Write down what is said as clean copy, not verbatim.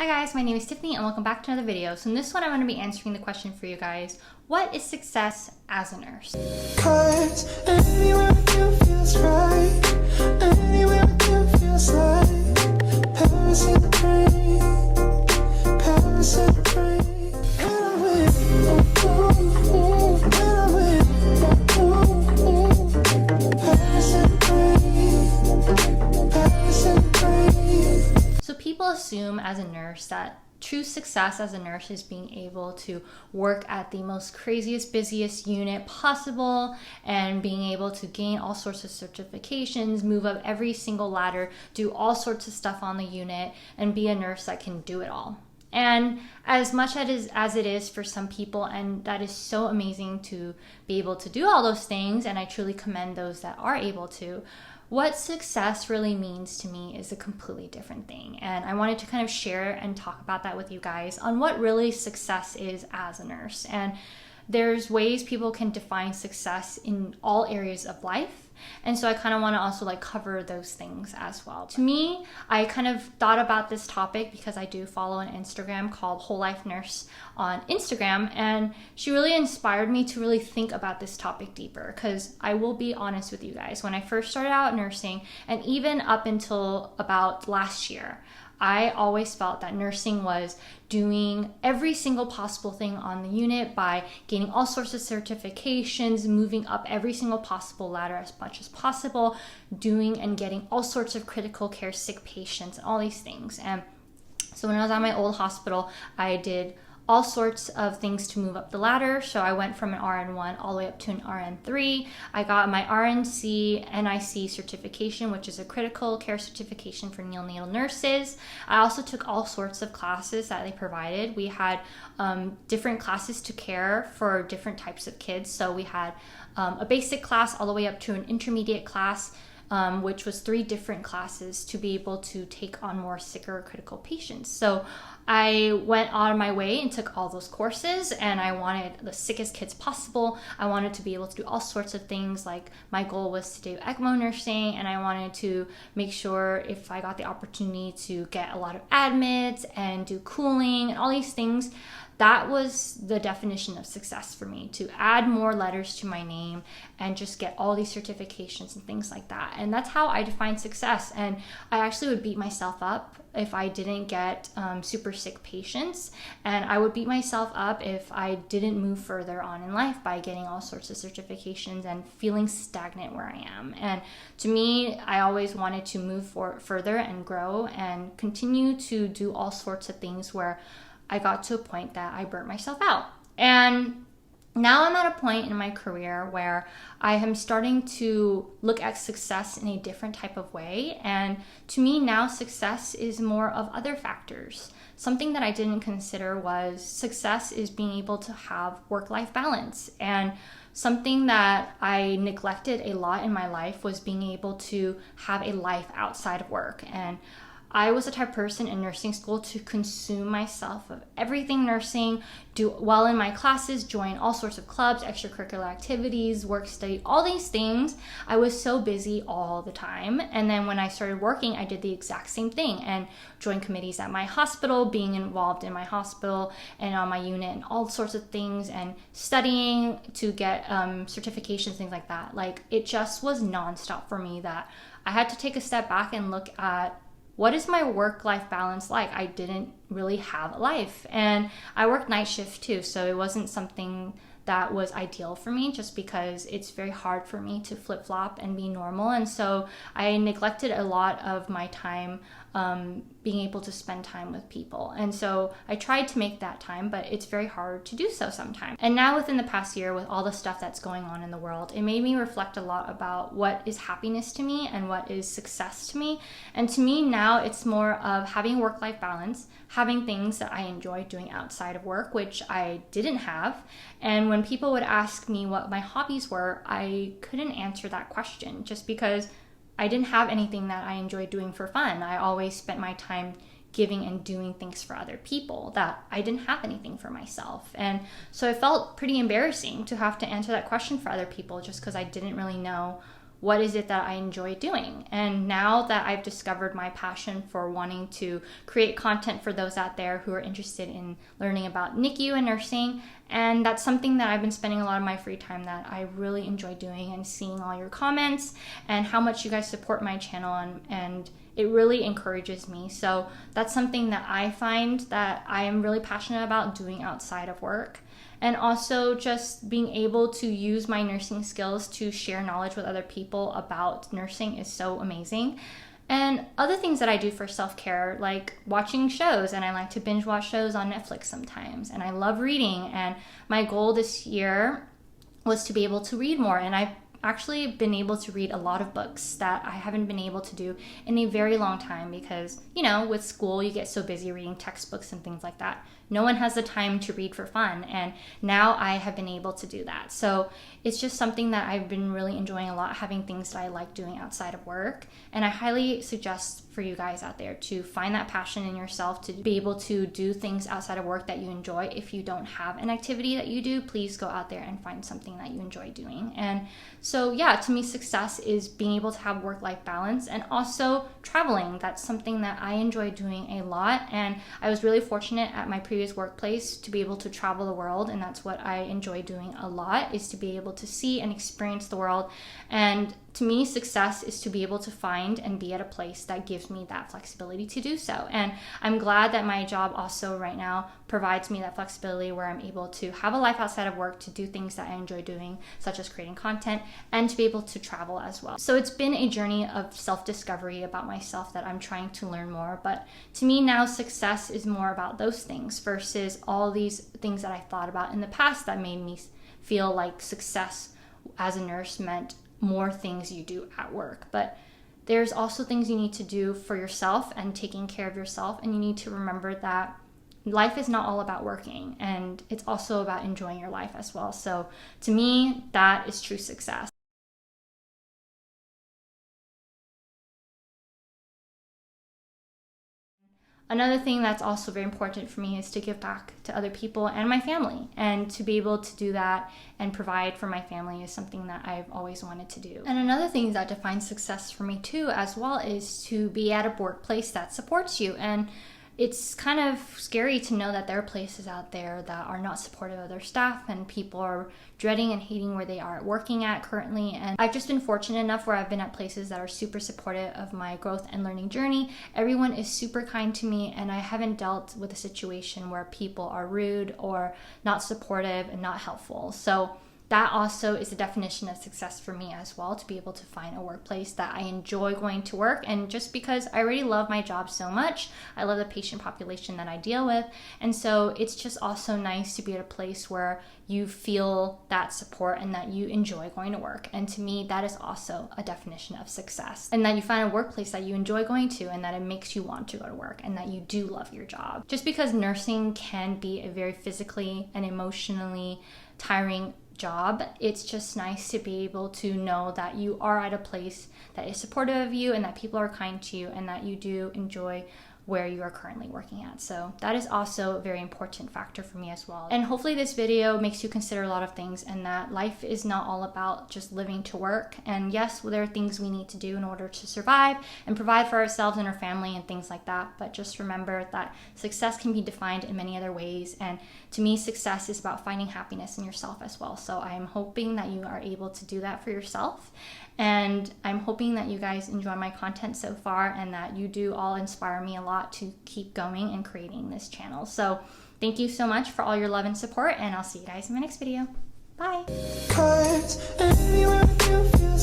Hi guys, my name is Tiffany and welcome back to another video. So in this one I'm going to be answering the question for you guys, what is success as a nurse? 'Cause anywhere with you feels right. Anywhere with you feels like Paris in the rain. Paris in the rain. When I'm with you, when I'm with you, Paris in the rain. Paris in the rain. So people assume as a nurse that true success as a nurse is being able to work at the most craziest, busiest unit possible and being able to gain all sorts of certifications, move up every single ladder, do all sorts of stuff on the unit, and be a nurse that can do it all. And as much as it is for some people, and that is so amazing to be able to do all those things, and I truly commend those that are able to, what success really means to me is a completely different thing. And I wanted to kind of share and talk about that with you guys on what really success is as a nurse. And there's ways people can define success in all areas of life. And so I kind of want to also cover those things as well. To me, I kind of thought about this topic because I do follow an Instagram called Whole Life Nurse on Instagram. And she really inspired me to really think about this topic deeper, because I will be honest with you guys, when I first started out nursing and even up until about last year, I always felt that nursing was doing every single possible thing on the unit by gaining all sorts of certifications, moving up every single possible ladder as much as possible, doing and getting all sorts of critical care sick patients and all these things. And so when I was at my old hospital, I did all sorts of things to move up the ladder. So I went from an RN1 all the way up to an RN3. I got my RNC NIC certification, which is a critical care certification for neonatal nurses. I also took all sorts of classes that they provided. We had different classes to care for different types of kids. So we had a basic class all the way up to an intermediate class, which was 3 different classes to be able to take on more sicker critical patients. So I went on my way and took all those courses, and I wanted the sickest kids possible. I wanted to be able to do all sorts of things. Like, my goal was to do ECMO nursing, and I wanted to make sure if I got the opportunity to get a lot of admits and do cooling and all these things. That was the definition of success for me, to add more letters to my name and just get all these certifications and things like that. And that's how I define success. And I actually would beat myself up if I didn't get super sick patients. And I would beat myself up if I didn't move further on in life by getting all sorts of certifications and feeling stagnant where I am. And to me, I always wanted to move further and grow and continue to do all sorts of things where I got to a point that I burnt myself out. And now I'm at a point in my career where I am starting to look at success in a different type of way. And to me now, success is more of other factors. Something that I didn't consider was success is being able to have work-life balance. And something that I neglected a lot in my life was being able to have a life outside of work. And I was the type of person in nursing school to consume myself of everything nursing, do well in my classes, join all sorts of clubs, extracurricular activities, work study, all these things. I was so busy all the time. And then when I started working, I did the exact same thing and joined committees at my hospital, being involved in my hospital and on my unit and all sorts of things, and studying to get certifications, things like that. It just was nonstop for me that I had to take a step back and look at, what is my work-life balance like? I didn't really have a life. And I worked night shift too, so it wasn't something that was ideal for me, just because it's very hard for me to flip-flop and be normal. And so I neglected a lot of my time being able to spend time with people. And so I tried to make that time, but it's very hard to do so sometimes. And now within the past year, with all the stuff that's going on in the world, it made me reflect a lot about what is happiness to me and what is success to me. And to me now, it's more of having work-life balance, having things that I enjoy doing outside of work, which I didn't have. And when people would ask me what my hobbies were, I couldn't answer that question, just because I didn't have anything that I enjoyed doing for fun. I always spent my time giving and doing things for other people, that I didn't have anything for myself. And so it felt pretty embarrassing to have to answer that question for other people, just because I didn't really know what is it that I enjoy doing. And now that I've discovered my passion for wanting to create content for those out there who are interested in learning about NICU and nursing, and that's something that I've been spending a lot of my free time that I really enjoy doing, and seeing all your comments and how much you guys support my channel, and it really encourages me. So that's something that I find that I am really passionate about doing outside of work. And also just being able to use my nursing skills to share knowledge with other people about nursing is so amazing. And other things that I do for self-care, like watching shows, and I like to binge watch shows on Netflix sometimes. And I love reading, and my goal this year was to be able to read more. And I've actually been able to read a lot of books that I haven't been able to do in a very long time, because, you know, with school you get so busy reading textbooks and things like that. No one has the time to read for fun, and now I have been able to do that. So it's just something that I've been really enjoying a lot, having things that I like doing outside of work. And I highly suggest for you guys out there to find that passion in yourself, to be able to do things outside of work that you enjoy. If you don't have an activity that you do, please go out there and find something that you enjoy doing. And so yeah, to me, success is being able to have work-life balance, and also traveling. That's something that I enjoy doing a lot, and I was really fortunate at my previous workplace to be able to travel the world, and that's what I enjoy doing a lot, is to be able to see and experience the world. And to me, success is to be able to find and be at a place that gives me that flexibility to do so. And I'm glad that my job also right now provides me that flexibility, where I'm able to have a life outside of work, to do things that I enjoy doing, such as creating content, and to be able to travel as well. So it's been a journey of self-discovery about myself that I'm trying to learn more. But to me now, success is more about those things versus all these things that I thought about in the past that made me feel like success as a nurse meant more things you do at work. But there's also things you need to do for yourself and taking care of yourself, and you need to remember that life is not all about working, and it's also about enjoying your life as well. So to me, that is true success. Another thing that's also very important for me is to give back to other people and my family. And to be able to do that and provide for my family is something that I've always wanted to do. And another thing that defines success for me too, as well, is to be at a workplace that supports you. And it's kind of scary to know that there are places out there that are not supportive of their staff, and people are dreading and hating where they are working at currently. And I've just been fortunate enough where I've been at places that are super supportive of my growth and learning journey. Everyone is super kind to me, and I haven't dealt with a situation where people are rude or not supportive and not helpful. So that also is a definition of success for me as well, to be able to find a workplace that I enjoy going to work. And just because I already love my job so much, I love the patient population that I deal with. And so it's just also nice to be at a place where you feel that support and that you enjoy going to work. And to me, that is also a definition of success. And that you find a workplace that you enjoy going to, and that it makes you want to go to work, and that you do love your job. Just because nursing can be a very physically and emotionally tiring job, it's just nice to be able to know that you are at a place that is supportive of you, and that people are kind to you, and that you do enjoy where you are currently working at. So that is also a very important factor for me as well. And hopefully this video makes you consider a lot of things, and that life is not all about just living to work. And yes, there are things we need to do in order to survive and provide for ourselves and our family and things like that. But just remember that success can be defined in many other ways. And to me, success is about finding happiness in yourself as well. So I am hoping that you are able to do that for yourself. And I'm hoping that you guys enjoy my content so far, and that you do all inspire me a lot to keep going and creating this channel. So thank you so much for all your love and support, and I'll see you guys in my next video. Bye. 'Cause anywhere you feel